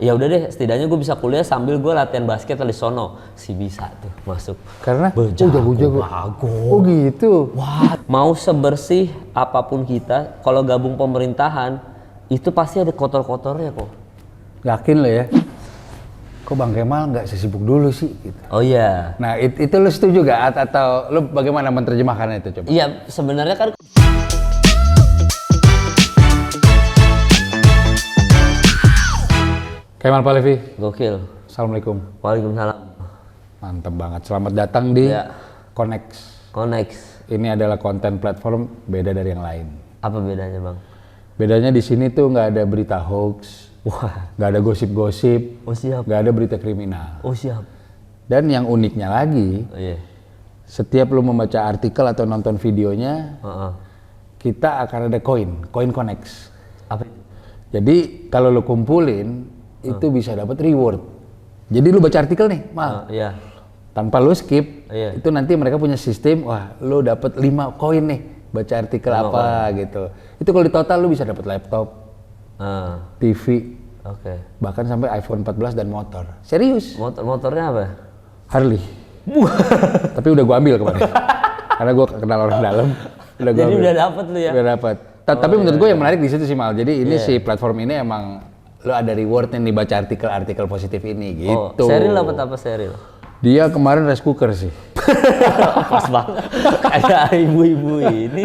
ya udah deh, setidaknya gue bisa kuliah sambil gue latihan basket di sono. Si bisa tuh masuk. Karena jago. Oh gitu. Wah, mau sebersih apapun kita, kalau gabung pemerintahan itu pasti ada kotor-kotornya kok. Yakin lo ya? Kok Bang Kemal nggak sesibuk dulu sih? Gitu. Oh iya. Nah itu lo setuju gak? Atau lo bagaimana menerjemahkannya itu coba? Iya, sebenarnya kan Kemal Palevi. gokil. Assalamualaikum. Waalaikumsalam. Mantap banget. Selamat datang di Ya. Connect. Ini adalah konten platform beda dari yang lain. Apa bedanya, Bang? Bedanya di sini tuh nggak ada berita hoax, Wah, nggak ada gosip-gosip, oh siap. nggak ada berita kriminal. Oh siap. Dan yang uniknya lagi, Oh, iya. setiap lu membaca artikel atau nonton videonya, Heeh. kita akan ada koin Connect. Apa itu? Jadi kalau lu kumpulin, itu bisa dapat reward. Jadi lu baca artikel nih, Mal. Iya. Tanpa lu skip, Iya. itu nanti mereka punya sistem, wah lu dapat 5 koin nih, baca artikel apa gitu. Itu kalau di total lu bisa dapat laptop, TV, Oke. bahkan sampai iPhone 14 dan motor. Serius? Motornya apa? Harley. Tapi udah gua ambil kemarin. Karena gua kenal orang dalam, udah gua Jadi ambil. udah dapet lu ya? Udah dapat. Tapi menurut gua yang menarik di situ sih, Mal. Jadi ini si platform ini emang lu ada rewardnya nih baca artikel-artikel positif ini gitu. Oh, Sheryl dapat apa Sheryl? Dia kemarin rice cooker sih. Pas banget. Kayak ibu-ibu ini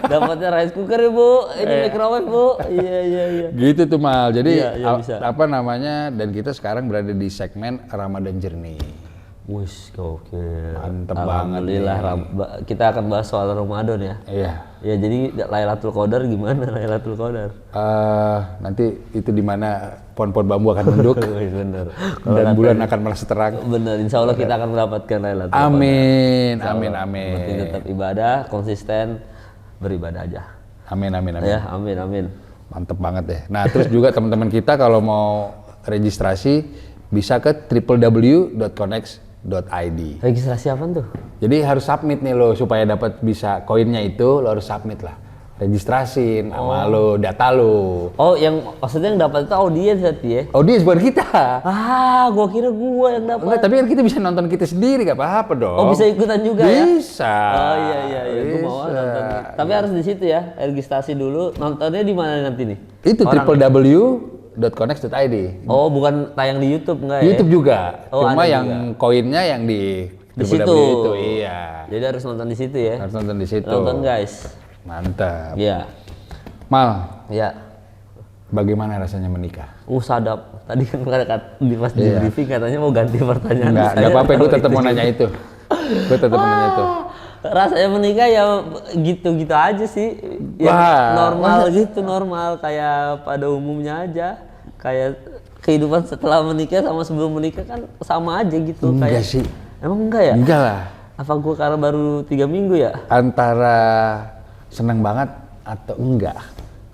dapatnya rice cooker ya, Bu. Ini microwave, Bu. Iya. Gitu tuh, Mal. Jadi Iya, bisa. apa namanya? Dan kita sekarang berada di segmen Ramadan Journey. Wush, gokil. Mantep banget Alhamdulillah, kita akan bahas soal Ramadan ya. Iya. Ya, jadi Lailatul Qadar gimana Lailatul Qadar? Nanti itu di mana pohon-pohon bambu akan nunduk Bener. dan bulan akan merasa terang. Bener, insya Allah kita akan mendapatkan Lailatul Qadar. Amin, Insya amin, Allah. amin. Berarti tetap ibadah, konsisten, beribadah aja. Amin, amin, amin. Ya, amin. Mantep banget deh. Nah, terus juga teman-teman kita kalau mau registrasi bisa ke www.connect.id. Registrasi apa tuh? Jadi harus submit nih lo supaya dapat bisa koinnya itu lo harus submit lah. Registrasin sama lo, data lo. Oh, yang maksudnya yang dapat itu audiens berarti ya? Audiens bukan kita. Gua kira gua yang dapat. Enggak, tapi kan kita bisa nonton kita sendiri, gak apa-apa dong. Oh, bisa ikutan juga ya? Bisa. Oh iya, gua mau Bisa. nonton. Tapi harus di situ ya, registrasi dulu. Nontonnya di mana nanti nih? Itu www.connect.id. Oh, bukan tayang di YouTube enggak ya? YouTube juga. Oh, Cuma ada yang koinnya yang di Di situ. itu, iya. Jadi harus nonton di situ ya. Harus nonton di situ. Nonton guys. Mantap. Iya. Mal, Ya. bagaimana rasanya menikah? Sadap. Tadi kan di pas di briefing katanya mau ganti pertanyaan. Enggak apa-apa, gue tetap mau nanya itu. Gue tetap mau nanya itu. Rasanya menikah ya gitu-gitu aja sih. Ya, normal gitu, normal kayak pada umumnya aja. Kayak kehidupan setelah menikah sama sebelum menikah kan sama aja gitu. Enggak kayak, sih. Emang enggak ya? Enggak lah. Apa gua karena baru 3 minggu ya? Antara seneng banget atau enggak?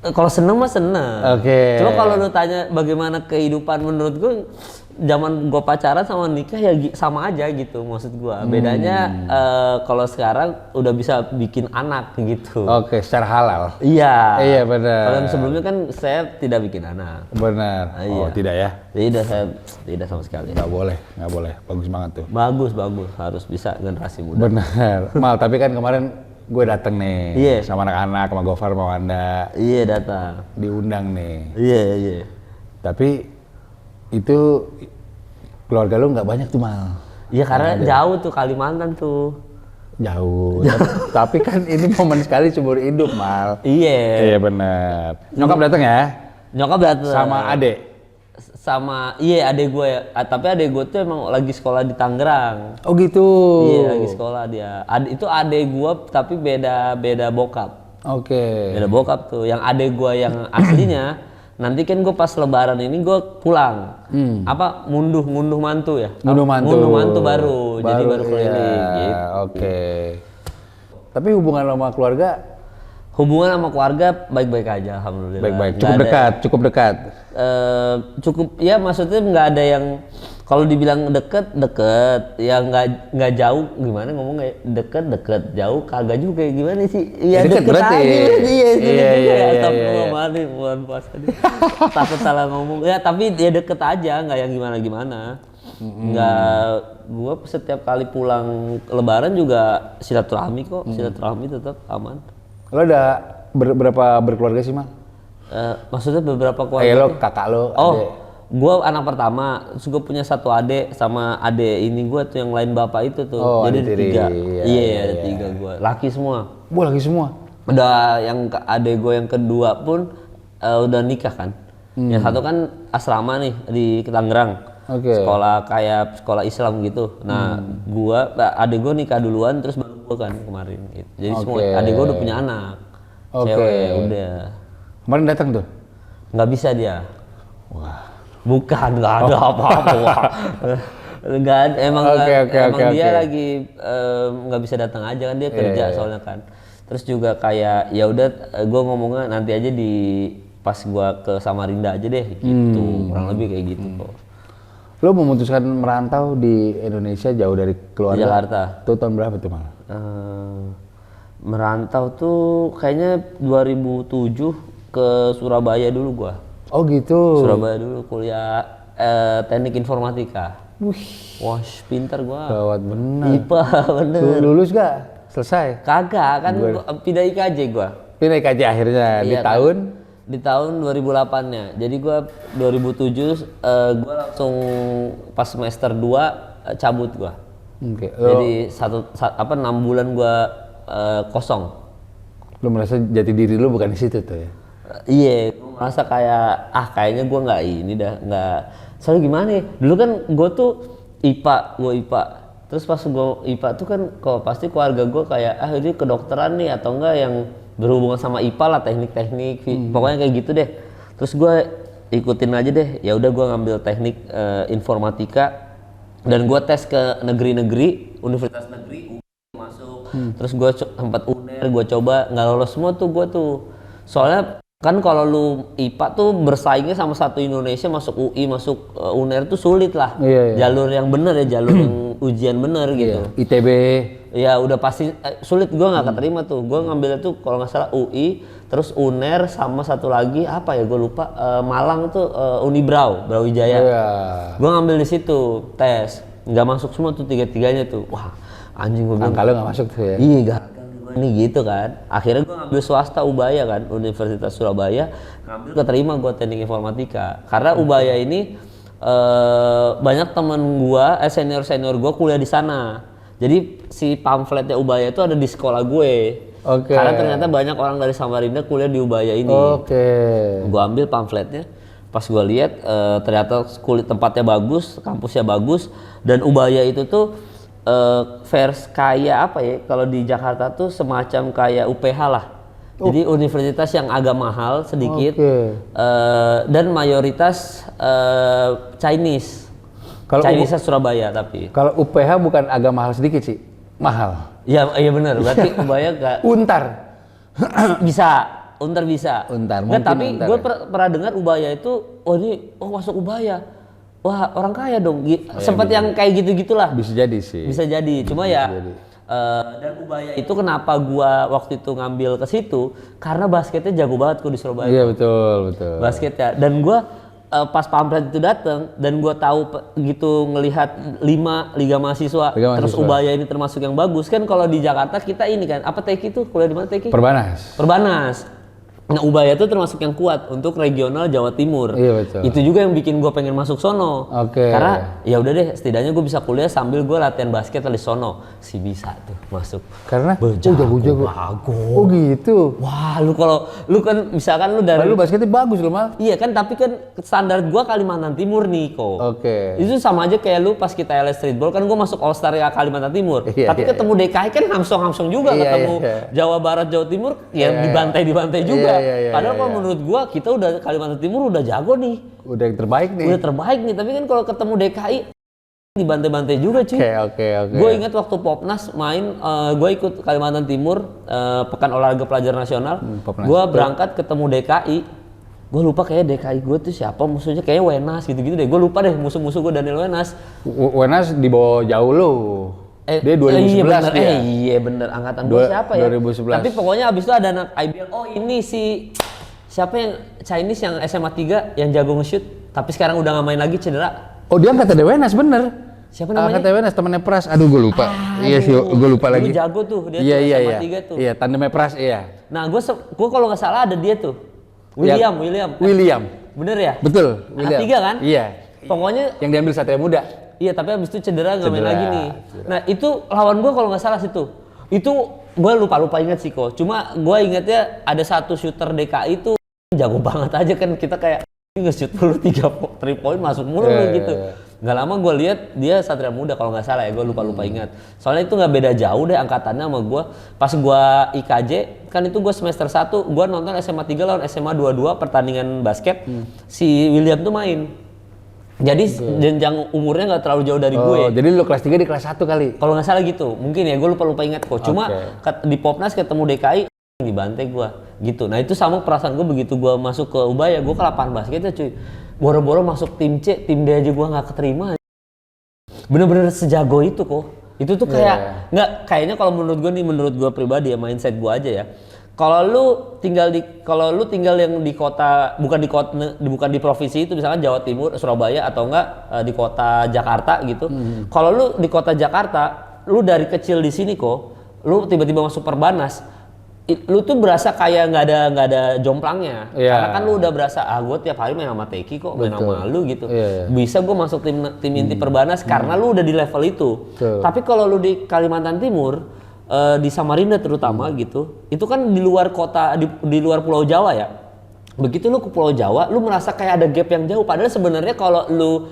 Kalau seneng mah seneng. Oke. Cuma kalau lu tanya bagaimana kehidupan menurut gua, zaman gua pacaran sama nikah ya sama aja gitu maksud gua. Bedanya kalau sekarang udah bisa bikin anak gitu. Oke, secara halal. Iya. Iya, benar. Kalau yang sebelumnya kan saya tidak bikin anak. Benar. Iya. Oh, tidak ya? Tidak, saya tidak sama sekali. Nggak boleh. Bagus banget tuh. Bagus. Harus bisa generasi muda. Benar. Mal, tapi kan kemarin gue dateng nih Iya. sama anak-anak, sama Gofar, sama Wanda. Iya, datang. Diundang nih. Iya. Tapi itu keluarga lu nggak banyak tuh, Mal. Iya, karena jauh tuh Kalimantan tuh. Jauh. Tapi kan ini momen sekali seumur hidup, Mal. Iya. Iya benar. Nyokap datang ya? Nyokap datang. Sama adek? Adek gue ya. Tapi adek gue tuh emang lagi sekolah di Tangerang. Oh gitu. Iya, lagi sekolah dia. Itu adek gue tapi beda bokap. Oke. Beda bokap tuh. Yang adek gue yang aslinya nanti kan gue pas lebaran ini gue pulang. Ngunduh mantu ya? Ngunduh mantu baru. Jadi baru keliling iya. gitu. Oke. Tapi hubungan sama keluarga? Hubungan sama keluarga baik-baik aja, alhamdulillah. Baik-baik. Cukup Cukup dekat. cukup ya, maksudnya nggak ada yang Kalau dibilang deket, ya nggak jauh, gimana ngomongnya? Deket, jauh kagak juga, gimana sih? Ya deket deket berarti. aja, iya, Iya. tapi bukan pas tadi. Takut salah ngomong. Ya tapi dia deket aja, nggak yang gimana. Nggak, gua setiap kali pulang Lebaran juga silaturahmi kok, silaturahmi tetap aman. Lo ada berapa berkeluarga sih, Mal? Maksudnya beberapa keluarga? Lo kakak lo, Oh, adek. gue anak pertama, terus gue punya satu adik sama adik ini gue tuh yang lain bapak itu tuh. Oh, jadi ada adik tiri. 3. Iya, Ada 3 gue, laki semua. Wah, lagi semua. Udah yang adik gue yang kedua pun udah nikah kan. Yang satu kan asrama nih di Tangerang. Oke. Sekolah Islam gitu. Nah, adik gue nikah duluan terus baru gue kan kemarin gitu. Jadi semua adik gue udah punya anak. Cewek udah. Kemarin datang tuh? Nggak bisa dia. Wah. Bukan, nggak ada apa-apa. Nggak ada, emang dia lagi nggak bisa datang aja kan, dia kerja soalnya kan. Terus juga kayak ya udah, gue ngomongnya nanti aja pas gue ke Samarinda aja deh gitu, kurang lebih kayak gitu kok. Lo memutuskan merantau di Indonesia jauh dari keluarga? Di Jakarta. Tuh tahun berapa tuh, Mal? Merantau tuh kayaknya 2007 ke Surabaya dulu gua. Oh gitu. Surabaya dulu kuliah teknik informatika. Wih, Wah, pinter gua. gawat bener. IPA bener. Lulus gak? Selesai? Kagak, kan gua pindah IKJ gua. Pindah IKJ akhirnya di Iya, tahun? Di tahun 2008-nya. Jadi gua 2007 gua langsung pas semester 2 cabut gua. Oke. Jadi 6 bulan gua kosong. Lo merasa jati diri lo bukan di situ tuh ya? Iya, gue merasa kayak kayaknya gue nggak. Soalnya gimana ya? Dulu kan gue tuh IPA. Terus pas gue IPA tuh kan, kok pasti keluarga gue kayak ini kedokteran nih atau enggak yang berhubungan sama IPA lah, teknik, pokoknya kayak gitu deh. Terus gue ikutin aja deh. Ya udah gue ngambil teknik informatika dan gue tes ke negeri-negeri, universitas negeri masuk. Terus gue sempat UNER, gue coba nggak lolos semua tuh gue tuh. Soalnya kan kalau lu IPA tuh bersaingnya sama satu Indonesia, masuk UI, masuk UNER tuh sulit lah. Iya. Jalur yang bener ya, jalur yang ujian bener gitu. ITB. Ya udah pasti sulit, gue nggak keterima tuh. Gue ngambilnya tuh kalau nggak salah UI, terus UNER sama satu lagi apa ya gue lupa, Malang tuh Unibrau, Brawijaya. Iya. Gue ngambil di situ tes, nggak masuk semua tuh tiga-tiganya tuh. Wah anjing, gue bilang. Angka lo nggak masuk tuh ya? Iya gagal ini gitu kan. Akhirnya gue ngambil swasta Ubaya kan, Universitas Surabaya. Ngambil keterima gue teknik informatika. Karena Ubaya ini banyak temen gue, senior gue kuliah di sana. Jadi si pamfletnya Ubaya itu ada di sekolah gue. Oke. Karena ternyata banyak orang dari Samarinda kuliah di Ubaya ini. Oke. Gue ambil pamfletnya. Pas gue lihat ternyata tempatnya bagus, kampusnya bagus, dan Ubaya itu tuh kayak apa ya, kalau di Jakarta tuh semacam kayak UPH lah. Jadi universitas yang agak mahal sedikit. Dan mayoritas Chinese. Chinese Surabaya tapi. Kalau UPH bukan agak mahal sedikit sih, mahal. Iya benar. Berarti Ubaya gak Untar. bisa, Untar bisa. Untar, Nggak, mungkin tapi Untar gue ya. pernah dengar Ubaya itu, masuk Ubaya. Wah orang kaya dong, sempat yang kayak gitu-gitulah. Bisa jadi sih. Bisa jadi, cuma ya dan Ubaya itu kenapa gua waktu itu ngambil ke situ karena basketnya jago banget di Surabaya. Iya betul. Basketnya, dan gua pas pamflet itu datang dan gua tahu gitu ngelihat 5 liga mahasiswa, terus Ubaya ini termasuk yang bagus kan. Kalau di Jakarta kita ini kan apa Teki tuh kuliah di mana Teki? Perbanas. Nah Ubaya itu termasuk yang kuat untuk regional Jawa Timur. Iya betul. Itu juga yang bikin gue pengen masuk sono. Oke. Karena ya udah deh, setidaknya gue bisa kuliah sambil gue latihan basket di sono. Bisa tuh masuk. Karena jago. Oh gitu. Wah lu kan misalkan lu dari. Lu basketnya bagus loh Mal. Iya kan, tapi kan standar gue Kalimantan Timur nih kok. Oke. Itu sama aja kayak lu pas kita LS Streetball kan gue masuk All Star ya Kalimantan Timur. Tapi ketemu DKI kan hamsong juga, ketemu Jawa Barat Jawa Timur ya dibantai juga. Padahal kalau menurut gua kita udah Kalimantan Timur udah jago nih. Udah yang terbaik nih. Tapi kan kalau ketemu DKI dibantai-bantai juga cuy. Oke. Gue ingat waktu Popnas main, gue ikut Kalimantan Timur, Pekan Olahraga Pelajar Nasional. Gue berangkat ketemu DKI. Gue lupa kayak DKI gue tuh siapa musuhnya, kayak Wenas gitu-gitu deh. Gue lupa deh musuh-musuh gue Daniel Wenas. Wenas di bawah jauh lo. Dia 2011 iya bener, dia. Iya bener, angkatan gue siapa ya? 2011. Tapi pokoknya abis itu ada anak IBL, oh ini si siapa yang Chinese yang SMA 3 yang jago nge-shoot, tapi sekarang udah gak main lagi cedera. Oh dia angkatan Wenas bener. Siapa namanya? Angkatan Wenas temennya Pras, aduh gue lupa. Iya sih, gue lupa lagi. Dulu jago tuh, dia iya, tuh iya, SMA iya. 3 tuh. Iya, tandemnya Pras, iya. Nah gue kalau gak salah ada dia tuh. William. Bener ya? Betul, William. Anak 3 kan? Iya. Pokoknya yang diambil Satria Muda. iya, tapi abis itu cedera nggak main lagi nih. Nah itu lawan gue kalau nggak salah situ. Itu gue lupa ingat sih kok. Cuma gue ingatnya ada satu shooter DKI itu jago banget aja kan, kita kayak nge-shoot mulu 3 point masuk mulu gitu. Nggak lama gue lihat dia Satria Muda kalau nggak salah ya, gue lupa ingat. Soalnya itu nggak beda jauh deh angkatannya sama gue. Pas gue IKJ kan itu gue semester 1, gue nonton SMA 3 lawan SMA 22 pertandingan basket. Si William tuh main. Jadi jenjang umurnya nggak terlalu jauh dari gue. Jadi lu kelas 3 di kelas 1 kali? Kalau nggak salah gitu, mungkin ya gue lupa ingat kok. Cuma di Popnas ketemu DKI dibantai gue gitu. Nah itu sama perasaan gue begitu gue masuk ke Ubaya, gue ke lapangan basketnya cuy. Boro-boro masuk tim C, tim D aja gue nggak keterima. Bener-bener sejago itu kok. Itu tuh kayak nggak kayaknya kalau menurut gue pribadi ya, mindset gue aja ya. Kalau lu tinggal yang di kota bukan di provinsi itu, misalkan Jawa Timur, Surabaya atau enggak di kota Jakarta gitu. Kalau lu di kota Jakarta, lu dari kecil di sini kok, lu tiba-tiba masuk Perbanas, lu tuh berasa kayak nggak ada jomplangnya. Karena kan lu udah berasa gue tiap hari main sama Teki kok, main sama lu gitu. Bisa gue masuk tim inti Perbanas karena lu udah di level itu. Tapi kalau lu di Kalimantan Timur, di Samarinda terutama gitu, itu kan di luar kota, di luar Pulau Jawa ya. Begitu lu ke Pulau Jawa, lu merasa kayak ada gap yang jauh. Padahal sebenarnya kalau lu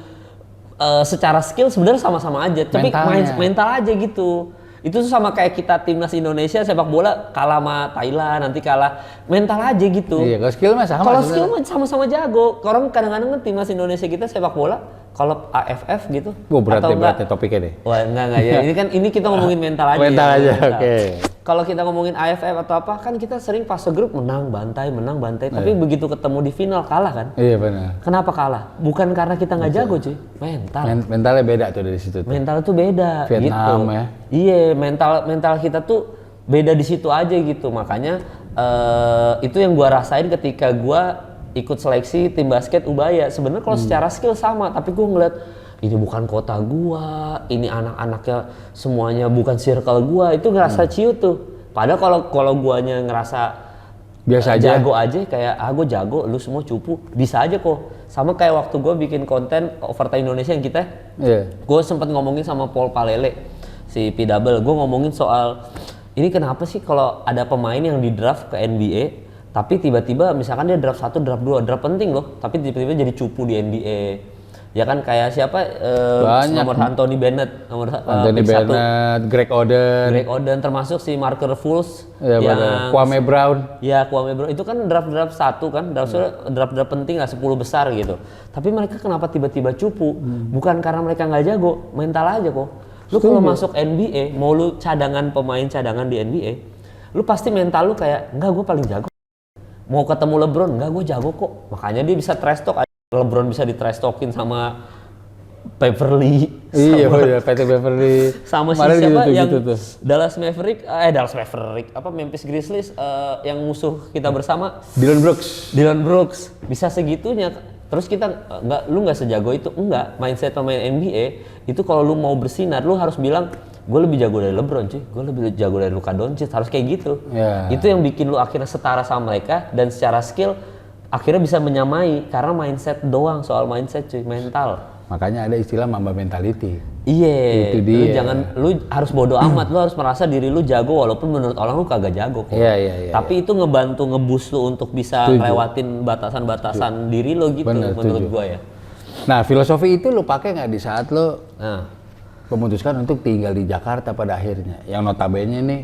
secara skill sebenarnya sama-sama aja, tapi mental aja gitu. Itu tuh sama kayak kita timnas Indonesia sepak bola kalah sama Thailand, nanti kalah mental aja gitu. Iya, kalau skill mah sama. Kalau skill mah sama-sama jago. Orang kadang-kadang kan timnas Indonesia kita sepak bola kalau AFF gitu. Berat topiknya deh. Wah, enggak ya. Ini kita ngomongin mental aja. Mental aja, oke. Kalau kita ngomongin AFF atau apa, kan kita sering fase grup menang bantai, tapi begitu ketemu di final kalah kan? Iya benar. Kenapa kalah? Bukan karena kita nggak jago cuy, mental. Mentalnya beda tuh dari situ. Mental tuh beda. Vietnam gitu. Ya. Iya, mental kita tuh beda di situ aja gitu. Makanya itu yang gua rasain ketika gua ikut seleksi tim basket Ubaya. Sebenarnya kalau secara skill sama, tapi gua ngeliat ini bukan kota gua, ini anak-anaknya semuanya bukan circle gua, itu ngerasa ciut tuh. Padahal kalau guanya ngerasa biasa aja, jago aja kayak gua jago, lu semua cupu, bisa aja kok. Sama kayak waktu gua bikin konten Overtime Indonesia yang kita, gua sempet ngomongin sama Paul Palele, si P-Double, gua ngomongin soal ini kenapa sih kalau ada pemain yang di draft ke NBA, tapi tiba-tiba misalkan dia draft 1, draft 2, draft penting loh, tapi tiba-tiba jadi cupu di NBA. Ya kan kayak siapa nomor Anthony Bennett, Greg Oden termasuk si Marker Fultz yang Kwame Brown. Ya Kwame Brown itu kan draft 1 kan, draft penting lah 10 besar gitu. Tapi mereka kenapa tiba-tiba cupu? Bukan karena mereka nggak jago, mental aja kok. Lu kalau masuk NBA, mau lu pemain cadangan di NBA, lu pasti mental lu kayak enggak gue paling jago. Mau ketemu LeBron, enggak gue jago kok. Makanya dia bisa trash talk. LeBron bisa di trash talkin sama Beverly. Iya, Patrick Beverly. Sama si siapa yang Dallas Maverick, Memphis Grizzlies yang musuh kita bersama. Dillon Brooks. Bisa segitunya. Terus kita lu nggak sejago itu, enggak. Mindset pemain NBA itu kalau lu mau bersinar, lu harus bilang gue lebih jago dari LeBron cuy, gue lebih jago dari Luka Doncic, harus kayak gitu. Itu yang bikin lu akhirnya setara sama mereka, dan secara skill akhirnya bisa menyamai karena mindset doang, soal mindset cuy, mental. Makanya ada istilah Mamba mentality. Iya, lu harus bodo amat, lu harus merasa diri lu jago walaupun menurut orang lu kagak jago kok. Iya. Tapi itu ngebantu ngeboost lu untuk bisa ngelewatin batasan-batasan diri lo gitu. Bener, menurut gua ya. Nah, filosofi itu lu pakai nggak di saat lu memutuskan untuk tinggal di Jakarta pada akhirnya? Yang notabene nih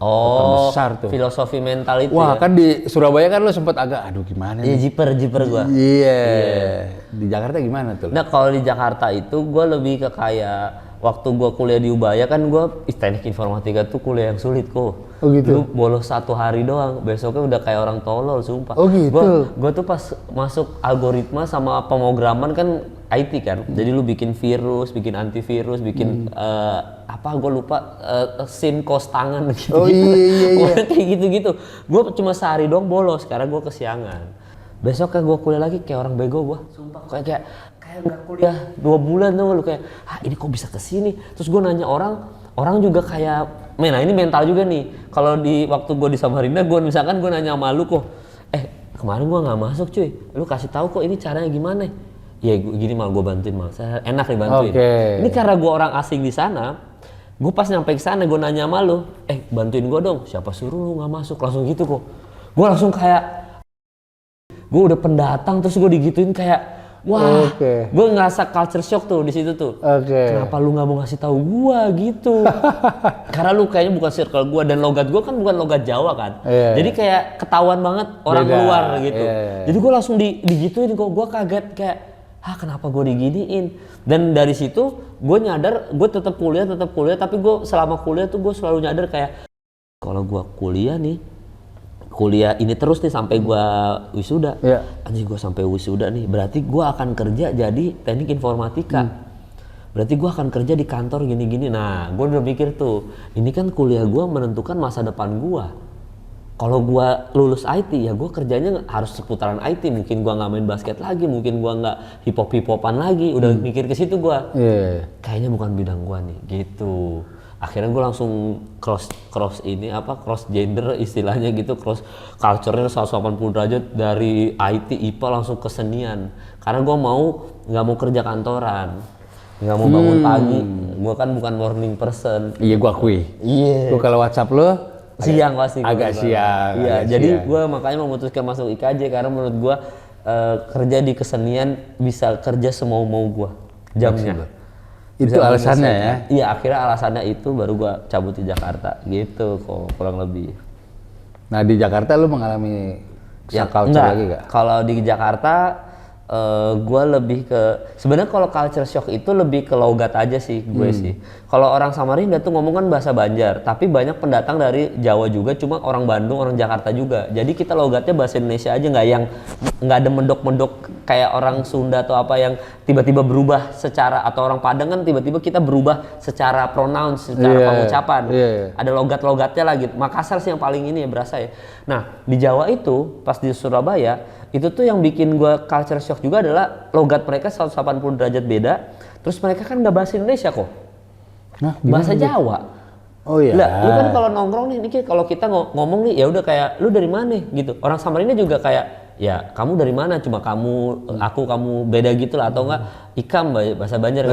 terbesar tuh. Filosofi mental itu. Wah, kan di Surabaya kan lu sempet agak gimana nih? Iya, jiper gua. Iya. Di Jakarta gimana tuh? Nah, kalau di Jakarta itu gua lebih ke kayak waktu gue kuliah di Ubaya kan gue teknik informatika tuh kuliah yang sulit kok. Oh gitu. Lu bolos 1 hari doang, besoknya udah kayak orang tolol sumpah. Oh gitu. Gue tuh pas masuk algoritma sama pemrograman kan IT kan, jadi lu bikin virus, bikin antivirus, bikin gue lupa SIM kos tangan gitu. Oh iya. Kayak gitu-gitu. Gue cuma sehari doang bolos karena gue kesiangan. Besok gue kuliah lagi kayak orang bego gue, sumpah kayak nggak kuliah 2 bulan tuh lu kayak, ini kok bisa kesini? Terus gue nanya orang juga kayak, nah ini mental juga nih. Kalau di waktu gue di Samarinda, gue misalkan gue nanya sama lu kok, kemarin gue nggak masuk cuy, lu kasih tahu kok ini caranya gimana? Ya gini mal gue bantuin mal, saya enak dibantuin. Okay. Ini karena gue orang asing di sana, gue pas nyampe ke sana gue nanya sama lu, bantuin gue dong. Siapa suruh lu nggak masuk? Langsung gitu kok. Gue langsung kayak, gue udah pendatang terus gue digituin kayak. Wah, gue ngerasa culture shock tuh di situ tuh. Kenapa lu nggak mau ngasih tahu gue gitu? Karena lu kayaknya bukan circle gue dan logat gue kan bukan logat Jawa kan. Jadi kayak ketahuan banget orang luar gitu. Jadi gue langsung digituin kok. Gue kaget kayak, kenapa gue diginiin? Dan dari situ gue nyadar, gue tetap kuliah. Tapi gue selama kuliah tuh gue selalu nyadar kayak, kalau gue kuliah ini terus nih sampai gua wisuda. Anjing gua sampai wisuda nih, berarti gua akan kerja jadi teknik informatika. Berarti gua akan kerja di kantor gini-gini. Nah, gua udah mikir tuh, ini kan kuliah gua menentukan masa depan gua. Kalau gua lulus IT ya gua kerjanya harus seputaran IT. Mungkin gua nggak main basket lagi, mungkin gua nggak hip-hopan lagi. Udah mikir ke situ gua. Kayaknya bukan bidang gua nih, gitu. Akhirnya gue langsung cross gender istilahnya gitu, cross culture-nya 180 derajat dari IT IPA langsung ke senian. Karena gue nggak mau kerja kantoran, nggak mau bangun pagi. Gue kan bukan morning person. Iya gue akui. Gue kalau WhatsApp lo siang pasti. Agak siang. Iya, jadi gue makanya memutuskan masuk IKJ karena menurut gue kerja di kesenian bisa kerja semau-mau gue jamnya. Itu alasannya ya? Iya, akhirnya alasannya itu baru gua cabut di Jakarta gitu kok kurang lebih. Nah di Jakarta lu mengalami culture lagi gak? Kalau di Jakarta gua lebih ke, sebenarnya kalau culture shock itu lebih ke logat aja sih gue sih. Kalau orang Samarinda tuh ngomong kan bahasa Banjar, tapi banyak pendatang dari Jawa juga, cuma orang Bandung, orang Jakarta juga. Jadi kita logatnya bahasa Indonesia aja, nggak ada mendok-mendok kayak orang Sunda atau apa yang tiba-tiba berubah secara, atau orang Padang kan tiba-tiba kita berubah secara pronoun, secara pengucapan. Ada logat-logatnya lagi. Makassar sih yang paling ini ya berasa ya. Nah di Jawa itu pas di Surabaya itu tuh yang bikin gue culture shock juga adalah logat mereka 180 derajat beda. Terus mereka kan nggak bahasa Indonesia kok, bahasa Jawa. Oh iya. Lah, lu kan kalau nongkrong nih kalau kita ngomong nih ya udah kayak lu dari mana gitu. Orang Samarinda juga kayak ya kamu dari mana, cuma kamu beda gitu lah, atau enggak Ikam bahasa Banjar.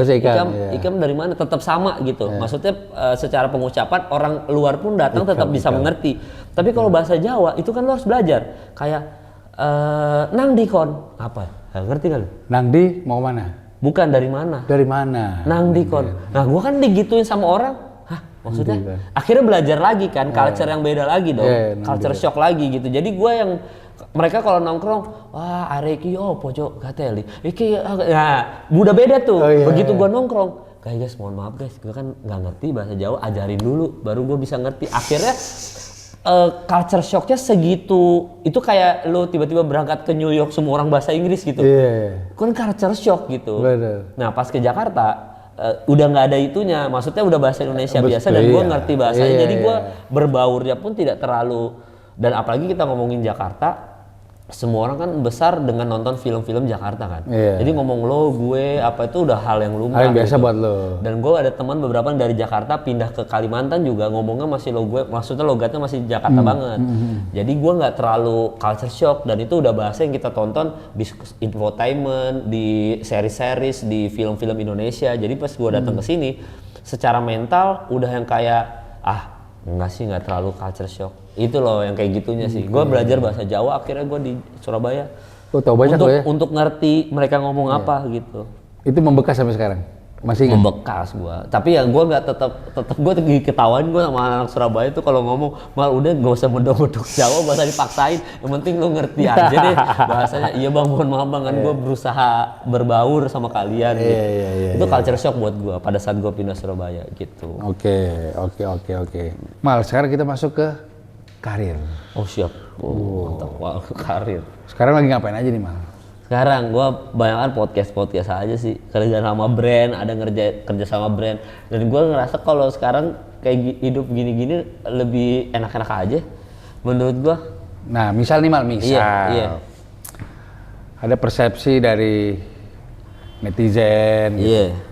Ikam dari mana, tetap sama gitu. Maksudnya secara pengucapan orang luar pun datang tetap bisa mengerti. Tapi kalau bahasa Jawa itu kan lu harus belajar kayak nang di kon apa? Ngerti kan? Nang di mau mana? Bukan dari mana? Dari mana? Nang di kon. Nah, gua kan digituin sama orang. Maksudnya? Akhirnya belajar lagi kan, culture yang beda lagi dong. Culture shock lagi gitu. Jadi gua yang mereka kalau nongkrong, wah areki pojok gateli. Nah, udah beda tuh. Begitu gua nongkrong, guys mohon maaf guys, gua kan nggak ngerti bahasa Jawa, ajarin dulu baru gua bisa ngerti. Akhirnya culture shocknya segitu, itu kayak lo tiba-tiba berangkat ke New York semua orang bahasa Inggris gitu. Kan culture shock gitu. Nah pas ke Jakarta udah nggak ada itunya, maksudnya udah bahasa Indonesia biasa dan gue ngerti bahasanya, jadi gue berbaurnya pun tidak terlalu. Dan apalagi kita ngomongin Jakarta, semua orang kan besar dengan nonton film-film Jakarta kan. Jadi ngomong lo, gue, apa itu udah hal yang lumrah. Hal yang biasa gitu. buat lo. Dan gue ada teman beberapa yang dari Jakarta pindah ke Kalimantan juga ngomongnya masih lo gue, maksudnya logatnya masih Jakarta banget. Jadi gue nggak terlalu culture shock, dan itu udah bahasa yang kita tonton di infotainment, di series-series, di film-film Indonesia. Jadi pas gue datang ke sini, secara mental udah yang kayak nggak terlalu culture shock. Itu loh yang kayak gitunya sih. Gue belajar bahasa Jawa akhirnya gue di Surabaya. Tahu banyak untuk ngerti mereka ngomong apa gitu. Itu membekas sampai sekarang? Masih ingat? Membekas gua. Tapi ya gua nggak tetap gua ketawain gua sama anak Surabaya tuh kalau ngomong, mal udah nggak usah medok-medok Jawa, bahasa dipaksain. Yang penting lu ngerti aja deh bahasanya. Iya bang, mohon maaf bang, kan gua berusaha berbaur sama kalian. Gitu. Itu culture shock buat gua pada saat gua pindah Surabaya gitu. Oke. Mal, sekarang kita masuk ke karir. Oh siap. Mantap. Wah, karir. Sekarang lagi ngapain aja nih Mal? Sekarang gue banyakan podcast aja sih, kerja sama brand, ada kerja sama brand, dan gue ngerasa kalau sekarang kayak hidup gini-gini lebih enak-enak aja menurut gue. Nah misal nih Mal, Iya. Ada persepsi dari netizen gitu.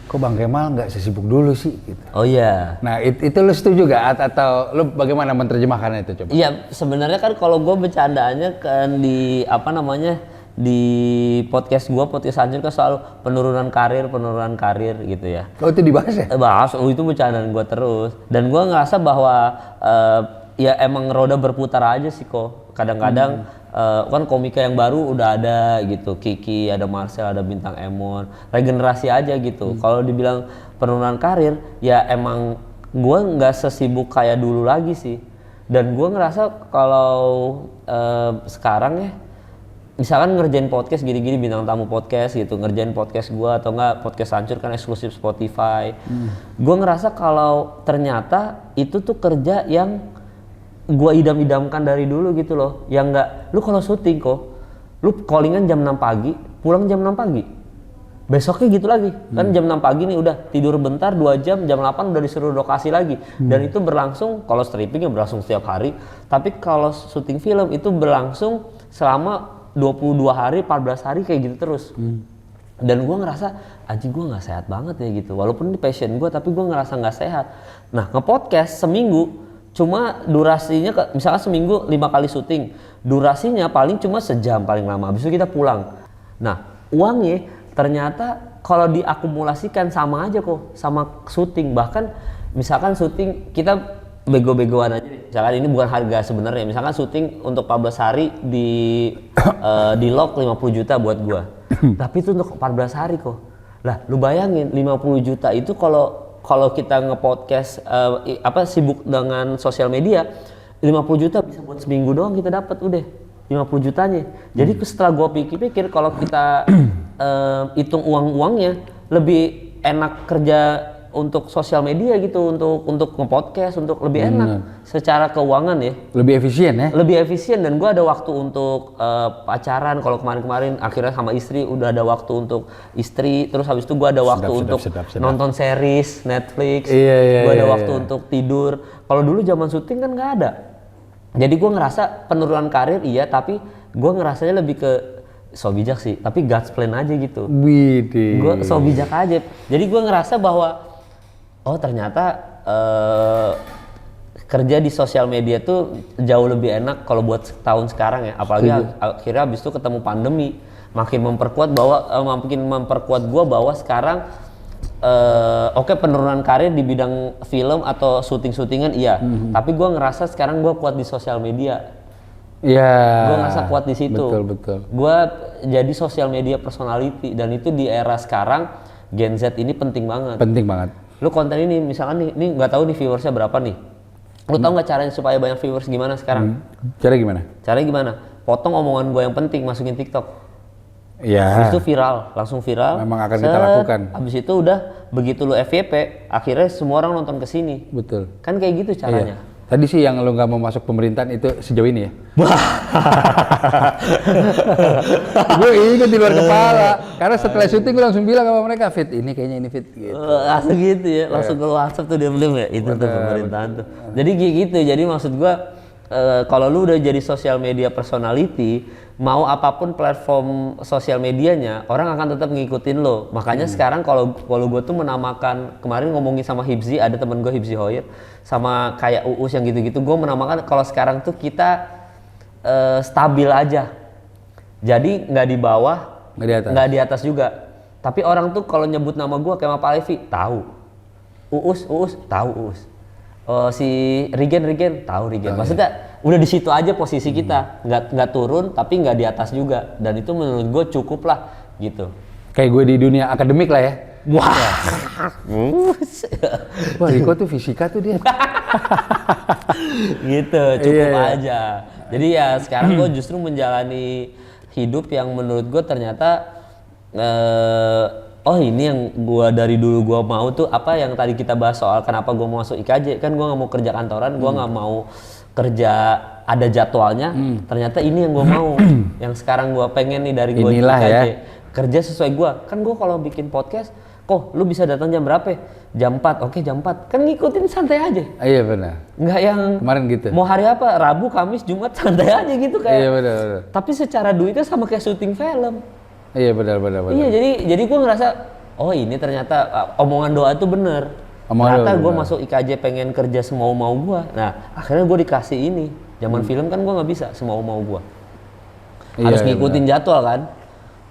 Kok Bang Kemal nggak sesibuk dulu sih gitu. Oh iya. Nah itu lu setuju gak atau lu bagaimana menerjemahkannya itu coba? Iya, sebenarnya kan kalau gue bercandaannya kan di di podcast Hancur kan selalu penurunan karir gitu ya. Oh itu dibahas ya? Bahas, itu bercandaan gue terus. Dan gue ngerasa bahwa ya emang roda berputar aja sih kok. Kadang-kadang kan komika yang baru udah ada gitu, Kiki, ada Marcel, ada Bintang Emon, regenerasi aja gitu. Kalau dibilang penurunan karir, ya emang gue nggak sesibuk kayak dulu lagi sih. Dan gue ngerasa kalau sekarang ya, misalkan ngerjain podcast gini-gini, bintang tamu podcast gitu, ngerjain podcast gue atau enggak podcast Hancur kan eksklusif Spotify. Gue ngerasa kalau ternyata itu tuh kerja yang gue idam-idamkan dari dulu gitu loh, yang nggak, lu kalau syuting kok, lu callingan jam 6 pagi, pulang jam 6 pagi, besoknya gitu lagi, kan jam 6 pagi nih udah tidur bentar 2 jam, jam 8 udah disuruh lokasi lagi, dan itu berlangsung, kalau stripping ya berlangsung setiap hari, tapi kalau syuting film itu berlangsung selama 22 hari, 14 hari kayak gitu terus. Dan gue ngerasa, anjing gue nggak sehat banget ya gitu, walaupun ini passion gue, tapi gue ngerasa nggak sehat. Nah nge-podcast seminggu, cuma durasinya misalkan seminggu 5 kali syuting, durasinya paling cuma sejam paling lama, habis itu kita pulang. Nah uangnya ternyata kalau diakumulasikan sama aja kok sama syuting. Bahkan misalkan syuting kita bego-begoan aja, misalkan ini bukan harga sebenarnya, misalkan syuting untuk 14 hari di lock 50 juta buat gua tapi itu untuk 14 hari kok. Lah lu bayangin 50 juta itu kalau kita nge-podcast sibuk dengan sosial media, 50 juta bisa buat seminggu doang kita dapat udah 50 jutanya. Jadi setelah gua pikir-pikir, kalau kita hitung uang-uangnya, lebih enak kerja untuk sosial media gitu, untuk nge-podcast, untuk lebih enak secara keuangan ya. Lebih efisien ya? Lebih efisien, dan gue ada waktu untuk pacaran. Kalau kemarin akhirnya sama istri udah ada waktu untuk istri, terus habis itu gue ada waktu untuk nonton series Netflix. Gue ada waktu untuk tidur. Kalau dulu zaman syuting kan nggak ada. Jadi gue ngerasa penurunan karir iya, tapi gue ngerasanya lebih ke so bijak sih, tapi God's plan aja gitu. Gue so bijak aja. Jadi gue ngerasa bahwa oh ternyata kerja di sosial media tuh jauh lebih enak kalau buat tahun sekarang ya. Apalagi akhirnya habis itu ketemu pandemi, makin memperkuat gue bahwa sekarang oke, penurunan karir di bidang film atau syuting-syutingan iya, tapi gue ngerasa sekarang gue kuat di sosial media. Iya. Gue ngerasa kuat di situ. Betul. Gue jadi social media personality, dan itu di era sekarang Gen Z ini penting banget. Lu konten ini misalkan nih nggak tahu nih viewersnya berapa nih. Lu tahu nggak caranya supaya banyak viewers gimana sekarang? Caranya gimana? Potong omongan gue yang penting, masukin TikTok. Iya. Habis itu langsung viral. Memang akan kita lakukan. Habis itu udah begitu lu FYP, akhirnya semua orang nonton ke sini. Betul. Kan kayak gitu caranya. Iya. Tadi sih yang lu nggak mau masuk pemerintahan itu sejauh ini ya? Gue inget di luar kepala, karena setelah syuting gue langsung bilang sama mereka, Fit, ini kayaknya ini Fit gitu. Langsung gitu ya, langsung ke WhatsApp tuh dia belum ya, itu tuh pemerintahan tuh. Jadi gitu, jadi maksud gue kalau lu udah jadi social media personality, mau apapun platform sosial medianya, orang akan tetap ngikutin lo. Makanya sekarang kalau gue tuh menamakan, kemarin ngomongin sama Hibzi, ada temen gue Hibzi Hoyer, sama kayak Uus yang gitu-gitu, gue menamakan kalau sekarang tuh kita stabil aja. Jadi nggak di bawah, nggak di atas juga. Tapi orang tuh kalau nyebut nama gue kayak Pak Levi, tahu. Uus, tahu Uus. Si Regen tahu Regen. Maksudnya udah di situ aja posisi kita, nggak turun tapi nggak di atas juga, dan itu menurut gue cukup lah gitu. Kayak gue di dunia akademik lah ya. Wah. Wah, Riko tuh fisika tuh dia. Gitu, cukup Iya. aja. Jadi ya sekarang gue justru menjalani hidup yang menurut gue ternyata oh ini yang gue dari dulu gue mau tuh apa yang tadi kita bahas soal kenapa gue mau masuk IKJ. Kan gue nggak mau kerja kantoran, gue nggak mau kerja ada jadwalnya. Ternyata ini yang gue mau, yang sekarang gue pengen nih dari gue Inilah IKJ. ya. Kerja sesuai gue. Kan gue kalau bikin podcast, kok lu bisa datang jam berapa? Jam 4, oke jam 4. Kan ngikutin santai aja. Iya benar. Nggak yang Kemarin gitu. mau hari apa? Rabu, Kamis, Jumat santai aja gitu kayak. Iya benar. Tapi secara duitnya sama kayak syuting film. Iya benar. Iya, jadi gue ngerasa oh ini ternyata omongan doa itu bener. Omongan Ternyata doa gue bener. masuk IKJ pengen kerja semau-mau gue. Nah, akhirnya gue dikasih ini. Zaman film kan gue nggak bisa semau-mau gue. Harus Iya, ngikutin jadwal kan.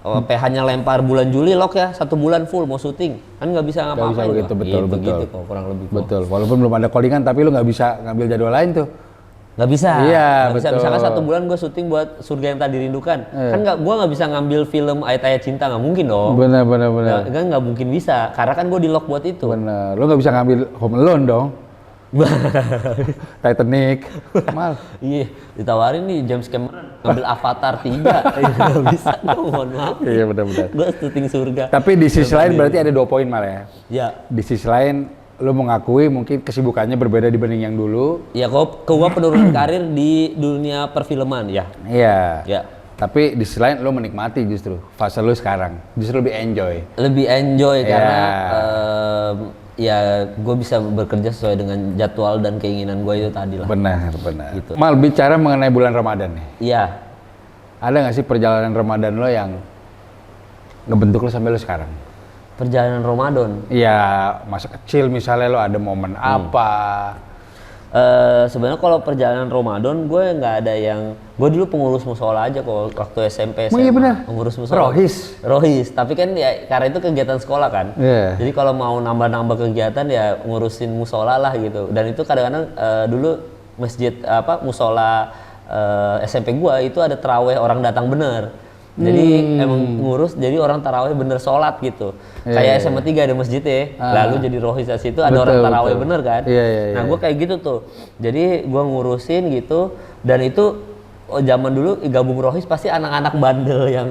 PH-nya lempar bulan Juli lock ya, 1 bulan full mau syuting. Kan nggak bisa Nggak ngapa-ngapain. bisa begitu, gua. betul. Gitu kok kurang lebih. kok. Betul. Walaupun belum ada callingan tapi lu nggak bisa ngambil jadwal lain tuh. Nggak bisa. Iya, Nggak bisa. betul. Misalkan 1 bulan gue syuting buat Surga Yang Tak Dirindukan. Kan gue nggak bisa ngambil film Ayat-Ayat Cinta, nggak mungkin dong. Benar. Kan nggak mungkin bisa, karena kan gue di lock buat itu. Benar. Lu nggak bisa ngambil Home Alone dong. Titanic. Mal. Iya, ditawarin nih James Cameron ngambil Avatar 3. Nggak bisa dong, mohon maaf. Iya benar. Gue syuting surga. Tapi di sisi lain berarti ada 2 poin mal ya. Ya, Di sisi lain lu mengakui mungkin kesibukannya berbeda dibanding yang dulu. ya kok gue penurunan karir di dunia perfilman ya. Iya. Ya, Tapi di sisi lain lu menikmati justru fase lu sekarang. Justru lebih enjoy. lebih enjoy Ya. karena ya gue bisa bekerja sesuai dengan jadwal dan keinginan gue itu tadi lah. Benar. Gitu. Mal, bicara mengenai bulan Ramadan nih. Iya. Ada nggak sih perjalanan Ramadan lo yang ngebentuk lo sampai lo sekarang? Perjalanan Ramadan. Iya, masa kecil misalnya lo ada momen apa? Sebenarnya kalau perjalanan Ramadan gue nggak ada yang, gue dulu pengurus musola aja kok waktu SMP SMA. Oh iya benar. Pengurus musola. Rohis. Tapi kan ya karena itu kegiatan sekolah kan. Iya. Jadi kalau mau nambah-nambah kegiatan ya ngurusin musola lah gitu. Dan itu kadang-kadang dulu masjid musola SMP gue itu ada taraweh orang datang bener. Jadi emang ngurus, jadi orang taraweh bener sholat gitu. Kayak SMA 3 ada masjidnya, lalu jadi rohis di situ ada orang taraweh bener kan. Iya. Nah gue kayak gitu tuh. Jadi gue ngurusin gitu, dan itu zaman dulu gabung rohis pasti anak-anak bandel yang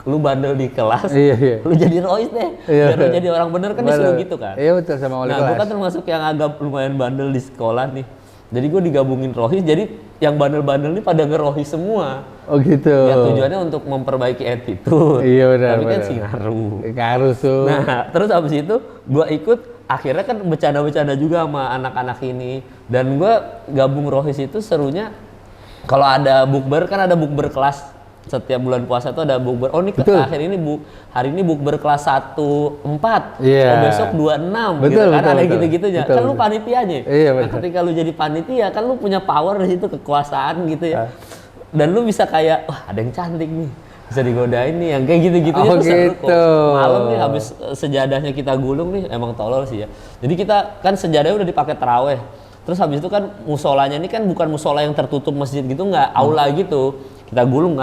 lu bandel di kelas, Iya. lu jadi rohis deh, Iya. biar lu jadi orang bener kan disuruh gitu kan. Iya betul, sama wali Nah gue kelas. kan termasuk yang agak lumayan bandel di sekolah nih. Jadi gue digabungin rohis, jadi yang bandel-bandel ini pada ngerohis semua. Oh gitu. Ya tujuannya untuk memperbaiki attitude. Iya, benar, Tapi kan benar. sih ngaruh. Ngaruh tuh. Nah, terus habis itu gue ikut, akhirnya kan bercanda-bercanda juga sama anak-anak ini. Dan gue gabung rohis itu serunya, kalau ada bukber, kan ada bukber kelas. Setiap bulan puasa tuh ada bukber. Oh ini hari ini bukber kelas 1-4. Iya. Oh besok 2-6 Betul, gitu kan, betul, ada betul. gitu-gitunya. Betul, Kan lu betul. panitianya. Iya, Nah, betul. ketika lu jadi panitia kan lu punya power di situ, kekuasaan gitu ya. Dan lu bisa kayak, wah ada yang cantik nih, bisa digodain nih, yang kayak gitu-gitunya Oh, tuh seru kok. gitu. Malam nih habis sejadahnya kita gulung nih, emang tolol sih ya. Jadi kita kan sejadahnya udah dipakai taraweh. Terus habis itu kan musolanya ini kan bukan musola yang tertutup masjid gitu, nggak, aula gitu. Kita gulung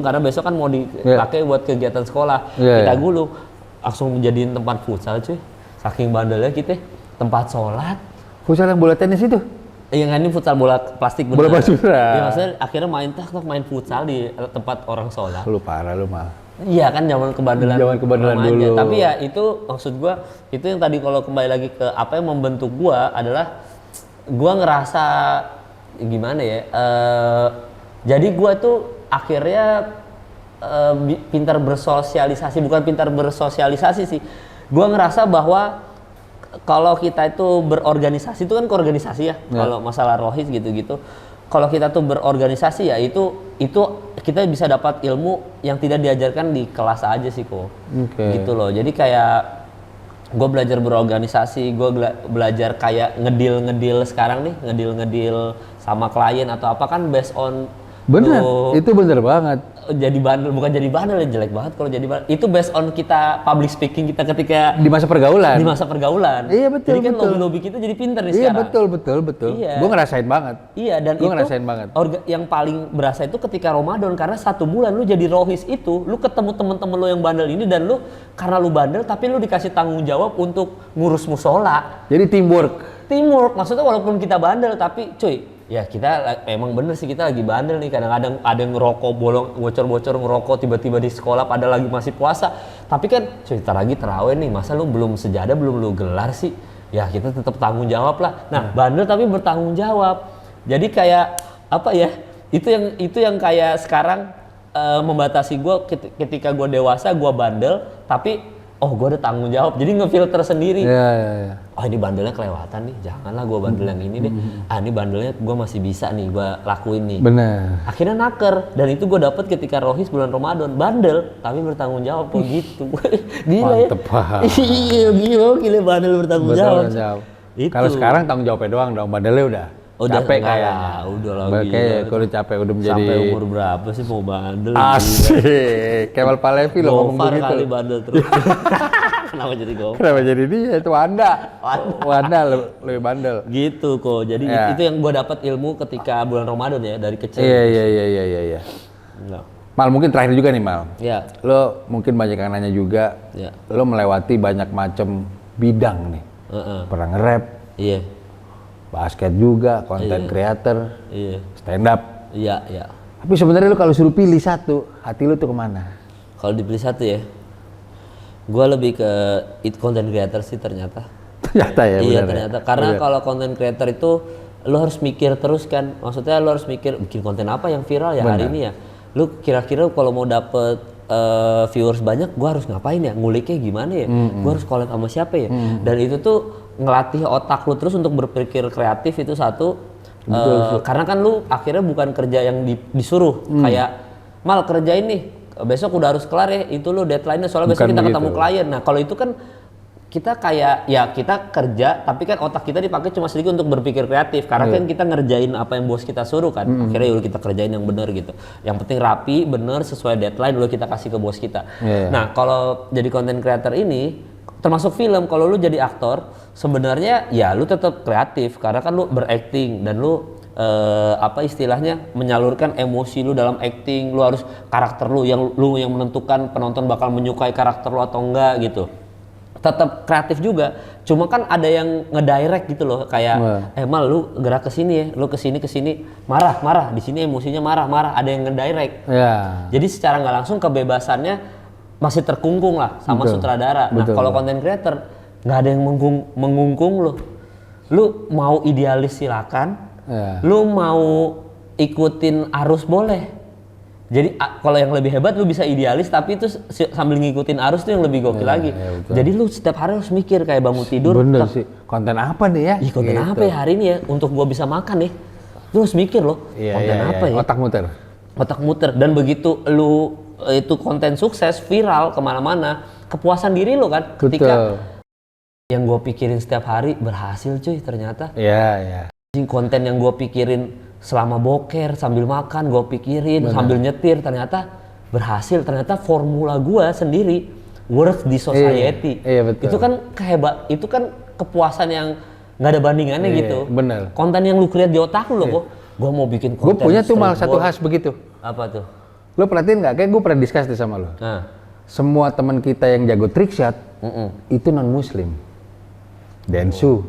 karena besok kan mau dipakai buat kegiatan sekolah. Iya, Kita iya. gulung, langsung menjadiin tempat futsal cuy. Saking bandelnya kita, tempat sholat. Futsal yang bola tenis itu? Iya kan, ini futsal bola plastik bener. Bola plastik. Iya, maksudnya akhirnya main futsal di tempat orang sholat. Lu parah lu mal. Iya kan, zaman kebandelan remaja. dulu. Tapi ya itu maksud gua, itu yang tadi kalau kembali lagi ke apa yang membentuk gua adalah gua ngerasa gimana ya? Jadi gua tuh akhirnya pintar bersosialisasi, bukan pintar bersosialisasi sih. Gua ngerasa bahwa kalau kita itu berorganisasi itu kan koorganisasi ya. Kalau masalah rohis gitu-gitu. Kalau kita tuh berorganisasi ya itu kita bisa dapat ilmu yang tidak diajarkan di kelas aja sih kok. Gitu loh. Jadi kayak gue belajar berorganisasi, gue belajar kayak ngedil sekarang nih, ngedil sama klien atau apa kan based on Bener, itu bener banget. Jadi bandel, bukan jadi bandel ya, jelek banget kalau jadi bandel. Itu based on kita public speaking kita ketika Di masa pergaulan. di masa pergaulan. Iya, betul, Jadi kan betul. lobby kita jadi pinter nih Iya, sekarang. betul. Iya. Gue ngerasain banget. Iya, dan Gua itu ngerasain banget. yang paling berasa itu ketika Ramadan, karena 1 bulan lu jadi rohis itu, lu ketemu temen-temen lu yang bandel ini, dan lu karena lu bandel tapi lu dikasih tanggung jawab untuk ngurus musola. Jadi teamwork, Maksudnya walaupun kita bandel tapi cuy, ya kita emang bener sih kita lagi bandel nih. Kadang-kadang ada yang ngerokok bolong, bocor-bocor ngerokok tiba-tiba di sekolah pada lagi masih puasa. Tapi kan cuy, tar lagi tarawih nih, masa lu belum sejadah, belum lu gelar sih? Ya kita tetap tanggung jawab lah. Nah, bandel tapi bertanggung jawab. Jadi kayak apa ya? Itu yang kayak sekarang membatasi gue ketika gue dewasa, gue bandel tapi gue ada tanggung jawab, jadi ngefilter sendiri. Iya. Oh ini bandelnya kelewatan nih, janganlah gue bandel yang ini deh. Ini bandelnya gue masih bisa nih, gue lakuin nih. Bener. Akhirnya naker, dan itu gue dapet ketika rohis bulan Ramadan. Bandel tapi bertanggung jawab kok gitu. Gila Mantep ya. banget. Iya gila bandel bertanggung jawab. Itu. Kalau sekarang tanggung jawabnya doang dong, bandelnya udah capek kayaknya. Udah lagi. Kayak kalau capek udah menjadi. Sampai umur berapa sih mau bandel? Asik. Kemal Palevi lo ngomong Gofar begitu. kali bandel terus. Kenapa jadi Gofar? Kenapa jadi dia? Itu Wanda lebih bandel. Gitu kok. Jadi Ya. itu yang gue dapat ilmu ketika bulan Ramadan ya, dari kecil. Iya. Enggak. Mal, mungkin terakhir juga nih Mal. Ya. Lo mungkin banyak yang nanya juga. Ya. Lo melewati banyak macam bidang nih. Pernah nge-rap, Iya. basket juga, content creator, Iya. stand up. Iya. Tapi sebenarnya lo kalau suruh pilih satu, hati lo tuh kemana? Kalau dipilih satu ya, gue lebih ke content creator sih ternyata. Ternyata ya. Iya benar ternyata. ya? Karena Benar. kalau content creator itu lo harus mikir terus kan. Maksudnya lo harus mikir bikin konten apa yang viral ya hari ini ya. Lo kira-kira kalau mau dapet viewers banyak, gue harus ngapain ya? Nguliknya gimana ya? Gue harus collab sama siapa ya? Dan itu tuh ngelatih otak lu terus untuk berpikir kreatif, itu satu. Karena kan lu akhirnya bukan kerja yang disuruh, kayak Mal kerjain nih, besok udah harus kelar ya, itu lu deadline-nya soalnya besok kita ketemu klien. Nah kalau itu kan kita kayak ya kita kerja tapi kan otak kita dipakai cuma sedikit untuk berpikir kreatif, karena kan kita ngerjain apa yang bos kita suruh kan. Akhirnya yaudah kita kerjain yang benar gitu, yang penting rapi bener sesuai deadline dulu kita kasih ke bos kita. Nah kalau jadi content creator ini termasuk film, kalau lu jadi aktor sebenarnya ya lu tetap kreatif karena kan lu berakting dan lu apa istilahnya menyalurkan emosi lu dalam acting. Lu harus karakter lu yang menentukan penonton bakal menyukai karakter lu atau enggak gitu. Tetap kreatif juga, cuma kan ada yang ngedirect gitu loh, kayak Mal lu gerak ke sini ya, lu ke sini marah di sini emosinya marah, ada yang ngedirect. Jadi secara nggak langsung kebebasannya masih terkungkung lah sama sutradara. Nah kalau content creator nggak ada yang mengungkung lu mau idealis silakan, lu mau ikutin arus boleh. Jadi kalau yang lebih hebat lu bisa idealis tapi itu sambil ngikutin arus tuh yang lebih gokil lagi. Jadi lu setiap hari harus mikir kayak bangun tidur. Bener sih, konten apa nih ya? Konten apa ya hari ini ya untuk gua bisa makan nih. Lu harus mikir loh, konten apa ya? Otak muter. Dan begitu lu itu konten sukses, viral kemana-mana, kepuasan diri lo kan ketika yang gue pikirin setiap hari berhasil cuy ternyata. Konten yang gue pikirin selama boker, sambil makan gue pikirin, sambil nyetir, ternyata berhasil. Ternyata formula gue sendiri worth di society. Itu kan itu kan kepuasan yang nggak ada bandingannya gitu. Bener. Konten yang lu create di otak lu loh, gue mau bikin konten. Gue punya tuh malah satu khas begitu. Apa tuh? Lo perhatiin nggak? Kayak gue pernah discuss deh sama lo. Semua teman kita yang jago trick shot itu non muslim. Densu,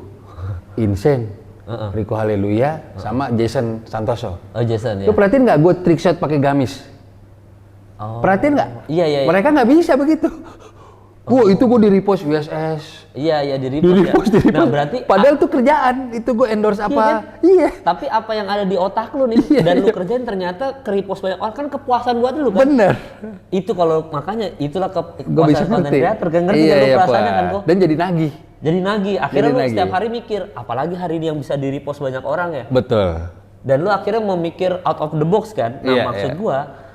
Insane, Rico Haleluya, sama Jason Santoso. Jason ya. Lo perhatiin nggak gue trick shot pakai gamis? Perhatiin nggak? Iya. Mereka nggak bisa begitu. Itu gue di repost USS. Iya di repost. Nah berarti padahal tuh kerjaan, itu gue endorse apa? Iya. Tapi apa yang ada di otak lu nih dan lu kerjain ternyata ke repost banyak orang, kan kepuasan buat lu kan. Bener. Itu kalau makanya itulah kepuasan konten creator, kan ngerti kan lu perasaannya kan kok. Dan jadi nagih. Akhirnya lu setiap hari mikir, apalagi hari ini yang bisa di repost banyak orang ya. Betul. Dan lu akhirnya memikir out of the box kan. Nah maksud gua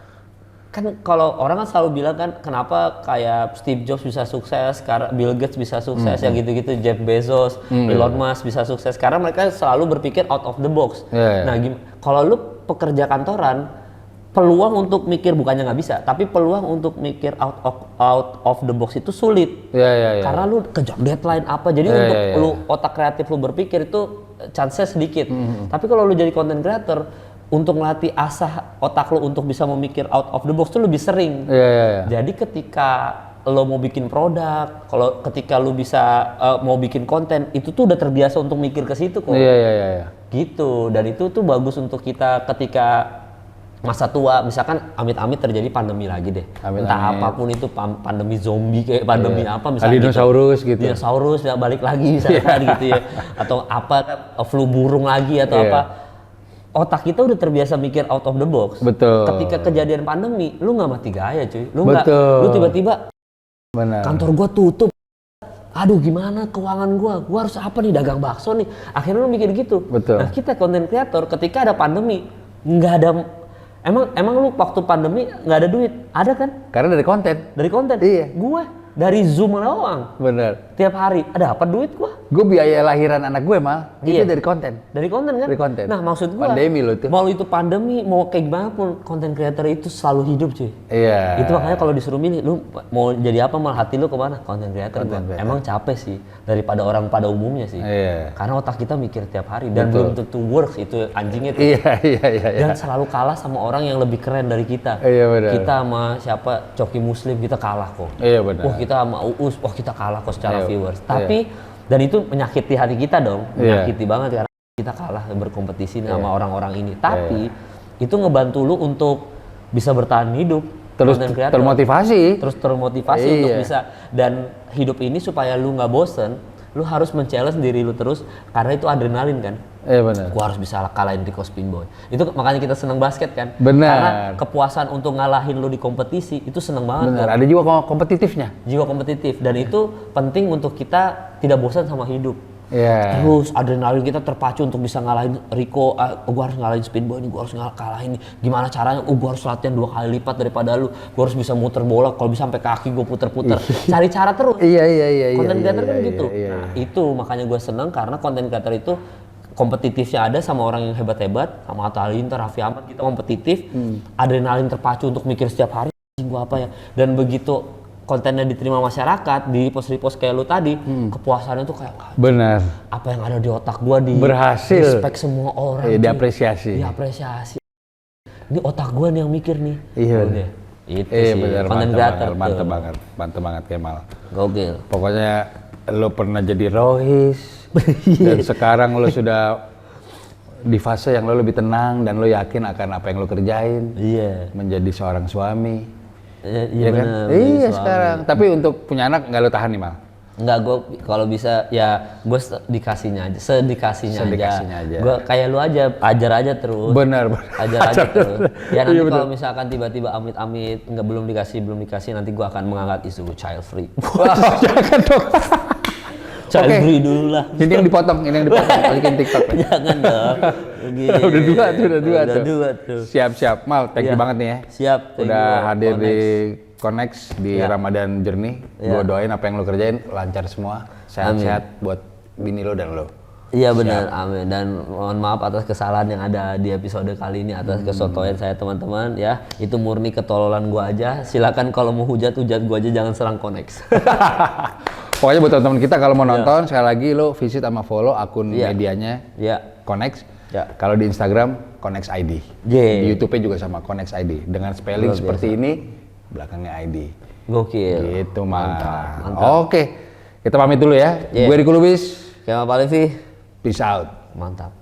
kan kalau orang kan selalu bilang kan kenapa kayak Steve Jobs bisa sukses, Bill Gates bisa sukses, ya gitu-gitu, Jeff Bezos, Elon Musk bisa sukses karena mereka selalu berpikir out of the box. Nah, kalau lu pekerja kantoran, peluang untuk mikir, bukannya nggak bisa, tapi peluang untuk mikir out of the box itu sulit. Karena lu kejar deadline apa, jadi untuk lu otak kreatif lu berpikir itu chance-nya sedikit. Tapi kalau lu jadi content creator, untuk melatih asah otak lu untuk bisa memikir out of the box tuh lebih sering. Jadi ketika lo mau bikin produk, kalau ketika lu bisa mau bikin konten, itu tuh udah terbiasa untuk mikir ke situ kok. Gitu, dan itu tuh bagus untuk kita ketika masa tua, misalkan amit-amit terjadi pandemi lagi deh, entah apapun itu, pandemi zombie kayak pandemi apa, misalnya dinosaurus gitu. Dinosaurus ya balik lagi misalkan gitu ya, atau apa flu burung lagi atau apa, otak kita udah terbiasa mikir out of the box. Betul. Ketika kejadian pandemi, lu nggak mati gaya cuy, lu tiba-tiba kantor gua tutup. Aduh gimana keuangan gua harus apa nih, dagang bakso nih, akhirnya lu mikir gitu. Nah kita content creator ketika ada pandemi nggak ada, emang lu waktu pandemi nggak ada duit, ada kan? Karena dari konten. Iya. Gua dari Zoom doang. Bener. Tiap hari ada apa duit gua? Gue biaya lahiran anak gue mal, itu dari konten. Dari konten kan? Dari konten. Nah maksud gua, pandemi lo tuh. mau itu pandemi, mau kayak gimana pun, konten creator itu selalu hidup cuy. Iya. Itu makanya kalau disuruh milih, lu mau jadi apa mal, hati lu kemana? Konten creator. Emang capek sih daripada orang pada umumnya sih. Iya. Karena otak kita mikir tiap hari dan belum tentu works itu anjingnya tuh. Iya. Dan selalu kalah sama orang yang lebih keren dari kita. Iya benar. Kita sama siapa, Coki Muslim, kita kalah kok. Iya benar. Wah kita sama Uus, wah kita kalah kok secara viewers. Tapi dan itu menyakiti hati kita dong, menyakiti banget karena kita kalah berkompetisi sama orang-orang ini. Tapi itu ngebantu lu untuk bisa bertahan hidup, terus termotivasi untuk bisa, dan hidup ini supaya lu nggak bosen, lu harus men-challenge diri lu terus karena itu adrenalin kan. Iya benar. Gua harus bisa kalahin Rico Spinboy. Itu makanya kita senang basket kan. Benar. Karena kepuasan untuk ngalahin lu di kompetisi itu seneng banget. Benar. Kan? Ada jiwa kompetitifnya. Jiwa kompetitif, dan itu penting untuk kita tidak bosan sama hidup. Iya. Terus adrenalin kita terpacu untuk bisa ngalahin Rico. Gua harus ngalahin Spinboy ini, gua harus kalahin ini. Gimana caranya? Gua harus latihan 2 kali lipat daripada lu. Gua harus bisa muter bola, kalau bisa sampai kaki gua puter-puter. Cari cara terus. Iya. Konten creator kan gitu. Iya. Nah, itu makanya gue seneng karena konten creator itu kompetitifnya ada sama orang yang hebat-hebat, sama Atta Halilintar, Raffi Ahmad, kita kompetitif, adrenalin terpacu untuk mikir setiap hari, gua apa ya, dan begitu kontennya diterima masyarakat, di repost kayak lu tadi, kepuasannya tuh kayak benar. Apa yang ada di otak gua berhasil, respect semua orang, diapresiasi. Ini otak gua nih yang mikir nih. Iya. Itu sih, bener, konten creator. Mantep banget Kemal. Gokil. Pokoknya lo pernah jadi Rohis. Dan sekarang lo sudah di fase yang lo lebih tenang dan lo yakin akan apa yang lo kerjain. Iya. Menjadi seorang suami. Iya kan? Iya sekarang. Tapi untuk punya anak nggak lo tahan nih Mal? Enggak, gue kalau bisa ya gue sedikasinya aja. Gue kayak lu aja, ajar aja terus. Benar. Ajar aja terus. Ya nanti kalau misalkan tiba-tiba amit-amit belum dikasih, nanti gue akan mengangkat isu child free. Jangan dong. Child free dulu lah. Ini yang dipotong, masukin TikTok. Jangan dong. Udah dua tuh. Siap. Mal, thank you banget nih ya. Siap. Udah hadir di Connect di Ramadan Journey. Gue doain apa yang lo kerjain lancar semua, sehat-sehat buat bini lo dan lo. Iya benar, amin. Dan mohon maaf atas kesalahan yang ada di episode kali ini, atas kesotoyan saya teman-teman ya. Itu murni ketololan gue aja. Silakan kalau mau hujat gue aja, jangan serang Connect. Pokoknya buat teman-teman kita kalau mau nonton, sekali lagi lo visit sama follow akun medianya Connect. Kalau di Instagram Connect ID. Di YouTube-nya juga sama Connect ID dengan spelling seperti ini, belakangnya ID. Gokil. Gitu mantap. Oke, kita pamit dulu ya. Gue Rico Lubis. Kemal Palevi. Peace out. Mantap.